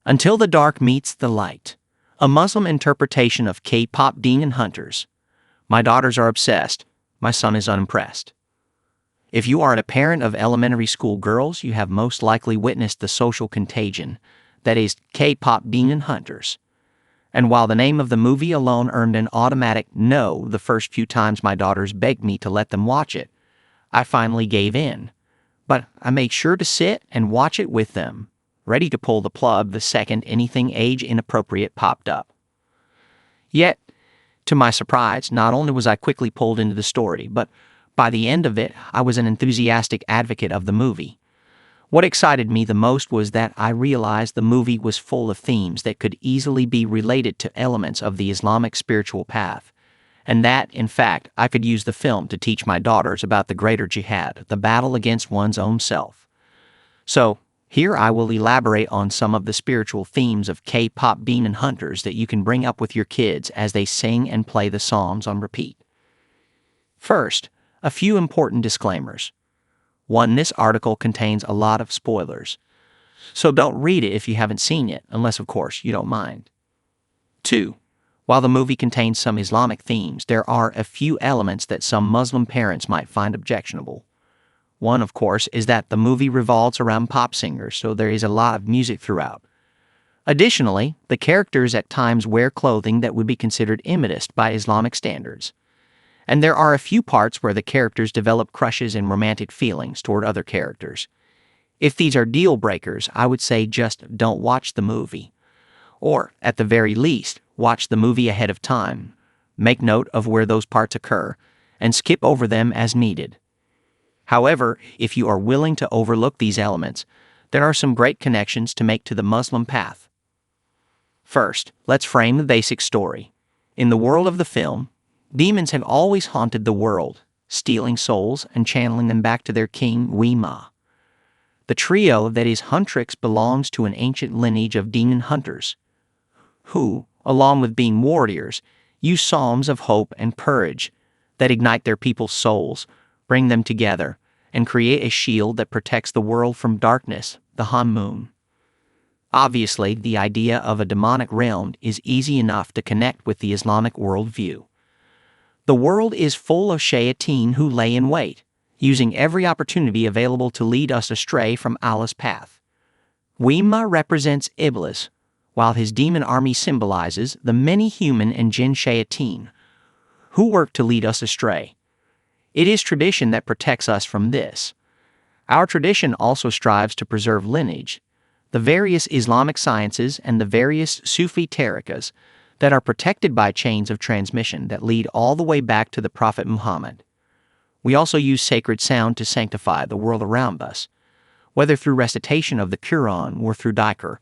Until the Dark Meets the Light, a Muslim interpretation of K-pop demon hunters. My daughters are obsessed. My son is unimpressed. If you are a parent of elementary school girls, you have most likely witnessed the social contagion, that is, K-pop demon hunters. And while the name of the movie alone earned an automatic no the first few times my daughters begged me to let them watch it, I finally gave in. But I made sure to sit and watch it with them, ready to pull the plug the second anything age-inappropriate popped up. Yet, to my surprise, not only was I quickly pulled into the story, but by the end of it, I was an enthusiastic advocate of the movie. What excited me the most was that I realized the movie was full of themes that could easily be related to elements of the Islamic spiritual path, and that, in fact, I could use the film to teach my daughters about the greater jihad, the battle against one's own self. So, here I will elaborate on some of the spiritual themes of K-pop demon hunters that you can bring up with your kids as they sing and play the songs on repeat. First, a few important disclaimers. 1. This article contains a lot of spoilers, so don't read it if you haven't seen it, unless, of course, you don't mind. 2. While the movie contains some Islamic themes, there are a few elements that some Muslim parents might find objectionable. One, of course, is that the movie revolves around pop singers, so there is a lot of music throughout. Additionally, the characters at times wear clothing that would be considered immodest by Islamic standards. And there are a few parts where the characters develop crushes and romantic feelings toward other characters. If these are deal breakers, I would say just don't watch the movie. Or, at the very least, watch the movie ahead of time, make note of where those parts occur, and skip over them as needed. However, if you are willing to overlook these elements, there are some great connections to make to the Muslim path. First, let's frame the basic story. In the world of the film, demons have always haunted the world, stealing souls and channeling them back to their king, Weema. The trio that is Huntrix belongs to an ancient lineage of demon hunters, who, along with being warriors, use psalms of hope and courage that ignite their people's souls, bring them together, and create a shield that protects the world from darkness, the Moon. Obviously, the idea of a demonic realm is easy enough to connect with the Islamic worldview. The world is full of shayateen who lay in wait, using every opportunity available to lead us astray from Allah's path. Weema represents Iblis, while his demon army symbolizes the many human and jinn shayateen, who work to lead us astray. It is tradition that protects us from this. Our tradition also strives to preserve lineage, the various Islamic sciences and the various Sufi tariqas that are protected by chains of transmission that lead all the way back to the Prophet Muhammad. We also use sacred sound to sanctify the world around us. Whether through recitation of the Quran or through dhikr,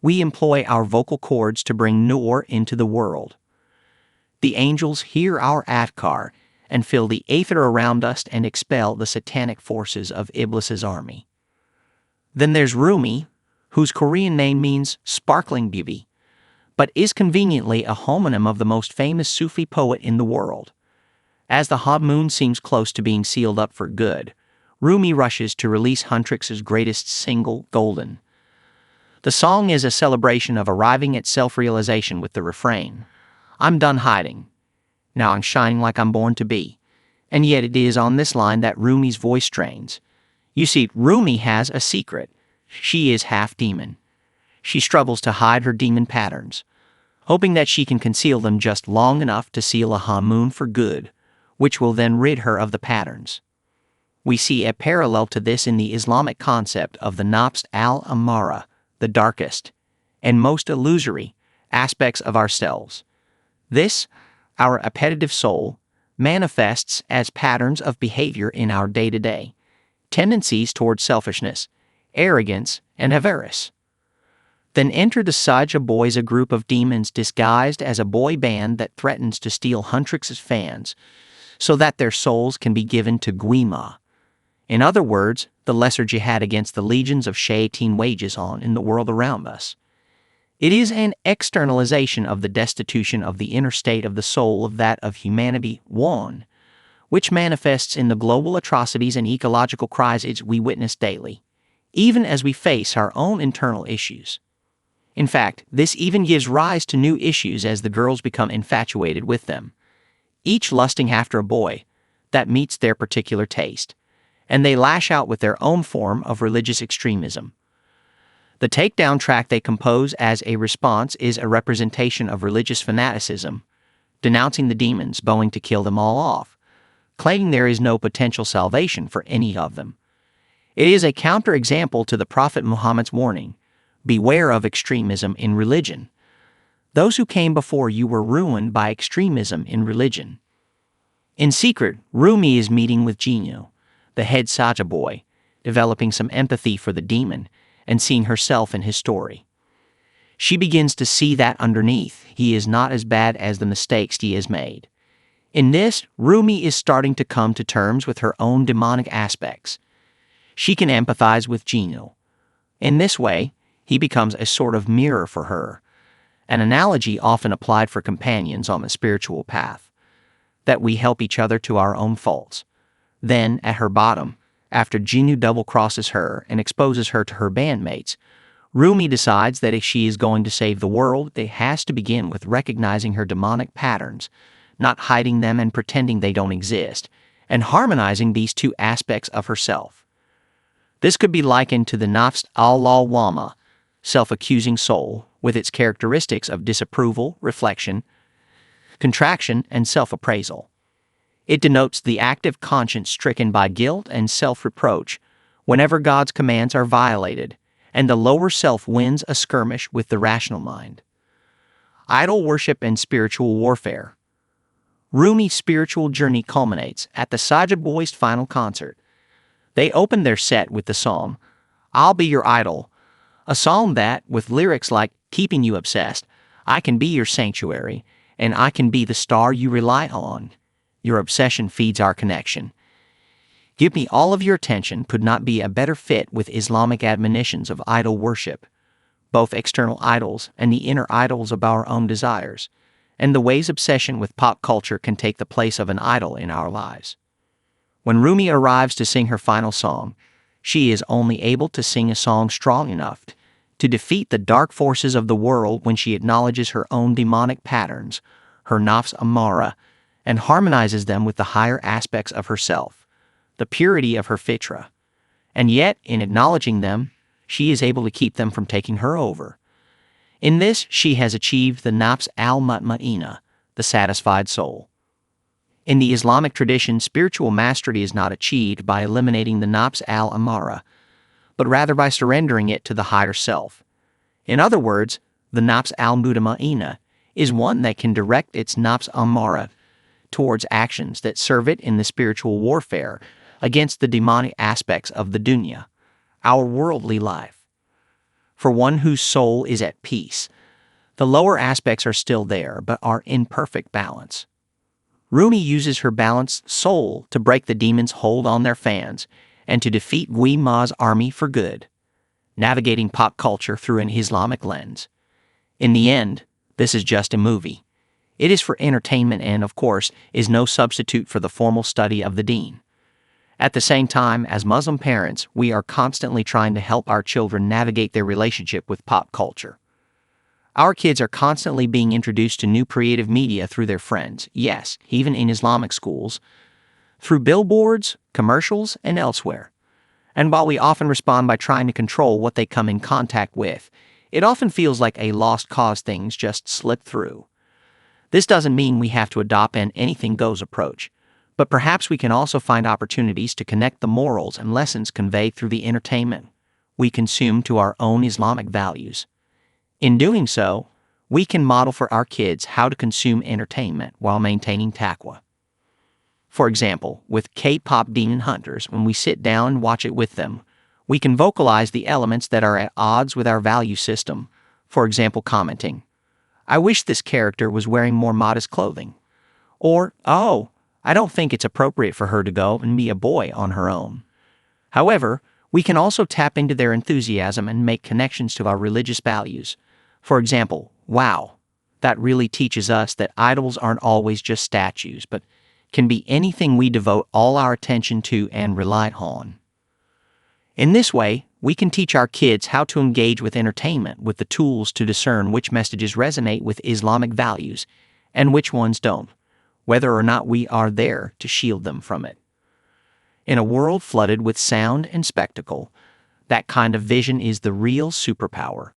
we employ our vocal cords to bring nur into the world. The angels hear our adhkar and fill the aether around us and expel the satanic forces of Iblis's army. Then there's Rumi, whose Korean name means sparkling beauty, but is conveniently a homonym of the most famous Sufi poet in the world. As the Moon seems close to being sealed up for good, Rumi rushes to release Huntrix's greatest single, Golden. The song is a celebration of arriving at self-realization with the refrain, "I'm done hiding. Now I'm shining like I'm born to be." And yet it is on this line that Rumi's voice strains. You see, Rumi has a secret. She is half demon. She struggles to hide her demon patterns, hoping that she can conceal them just long enough to seal a Moon for good, which will then rid her of the patterns. We see a parallel to this in the Islamic concept of the Nafs al-Amara, the darkest and most illusory aspects of ourselves. This, our appetitive soul, manifests as patterns of behavior in our day-to-day, tendencies toward selfishness, arrogance, and avarice. Then enter the Sajja Boys, a group of demons disguised as a boy band that threatens to steal Huntrix's fans so that their souls can be given to Guima. In other words, the lesser jihad against the legions of shayateen wages on in the world around us. It is an externalization of the destitution of the inner state of the soul of that of humanity, one, which manifests in the global atrocities and ecological crises we witness daily, even as we face our own internal issues. In fact, this even gives rise to new issues as the girls become infatuated with them, each lusting after a boy that meets their particular taste, and they lash out with their own form of religious extremism. The takedown track they compose as a response is a representation of religious fanaticism, denouncing the demons, vowing to kill them all off, claiming there is no potential salvation for any of them. It is a counterexample to the Prophet Muhammad's warning, beware of extremism in religion. Those who came before you were ruined by extremism in religion. In secret, Rumi is meeting with Jinu, the head Saja boy, developing some empathy for the demon and seeing herself in his story. She begins to see that underneath, he is not as bad as the mistakes he has made. In this, Rumi is starting to come to terms with her own demonic aspects. She can empathize with Jinu. In this way, he becomes a sort of mirror for her, an analogy often applied for companions on the spiritual path, that we help each other to our own faults. Then, at her bottom, after Jinu double-crosses her and exposes her to her bandmates, Rumi decides that if she is going to save the world, it has to begin with recognizing her demonic patterns, not hiding them and pretending they don't exist, and harmonizing these two aspects of herself. This could be likened to the nafs al-lawwama, self-accusing soul, with its characteristics of disapproval, reflection, contraction, and self-appraisal. It denotes the active conscience stricken by guilt and self-reproach whenever God's commands are violated, and the lower self wins a skirmish with the rational mind. Idol worship and spiritual warfare. Rumi's spiritual journey culminates at the Saja Boys' final concert. They open their set with the song, I'll Be Your Idol, a song that, with lyrics like keeping you obsessed, I can be your sanctuary, and I can be the star you rely on. Your obsession feeds our connection. Give me all of your attention could not be a better fit with Islamic admonitions of idol worship, both external idols and the inner idols of our own desires, and the ways obsession with pop culture can take the place of an idol in our lives. When Rumi arrives to sing her final song, she is only able to sing a song strong enough to defeat the dark forces of the world when she acknowledges her own demonic patterns, her nafs amara, and harmonizes them with the higher aspects of herself, the purity of her fitra. And yet, in acknowledging them, she is able to keep them from taking her over. In this, she has achieved the nafs al-mutma'inna, the satisfied soul. In the Islamic tradition, spiritual mastery is not achieved by eliminating the nafs al-amara, but rather by surrendering it to the higher self. In other words, the nafs al-mutma'inna is one that can direct its nafs amara towards actions that serve it in the spiritual warfare against the demonic aspects of the dunya, our worldly life. For one whose soul is at peace, the lower aspects are still there but are in perfect balance. Rumi uses her balanced soul to break the demons' hold on their fans and to defeat Gui Ma's army for good, navigating pop culture through an Islamic lens. In the end, this is just a movie. It is for entertainment and, of course, is no substitute for the formal study of the deen. At the same time, as Muslim parents, we are constantly trying to help our children navigate their relationship with pop culture. Our kids are constantly being introduced to new creative media through their friends, yes, even in Islamic schools, through billboards, commercials, and elsewhere. And while we often respond by trying to control what they come in contact with, it often feels like a lost cause, things just slip through. This doesn't mean we have to adopt an anything-goes approach, but perhaps we can also find opportunities to connect the morals and lessons conveyed through the entertainment we consume to our own Islamic values. In doing so, we can model for our kids how to consume entertainment while maintaining taqwa. For example, with K-pop demon hunters, when we sit down and watch it with them, we can vocalize the elements that are at odds with our value system, for example commenting, I wish this character was wearing more modest clothing. Or, oh, I don't think it's appropriate for her to go and be a boy on her own. However, we can also tap into their enthusiasm and make connections to our religious values. For example, wow, that really teaches us that idols aren't always just statues, but can be anything we devote all our attention to and rely on. In this way, We can teach our kids how to engage with entertainment with the tools to discern which messages resonate with Islamic values and which ones don't, whether or not we are there to shield them from it. In a world flooded with sound and spectacle, that kind of vision is the real superpower.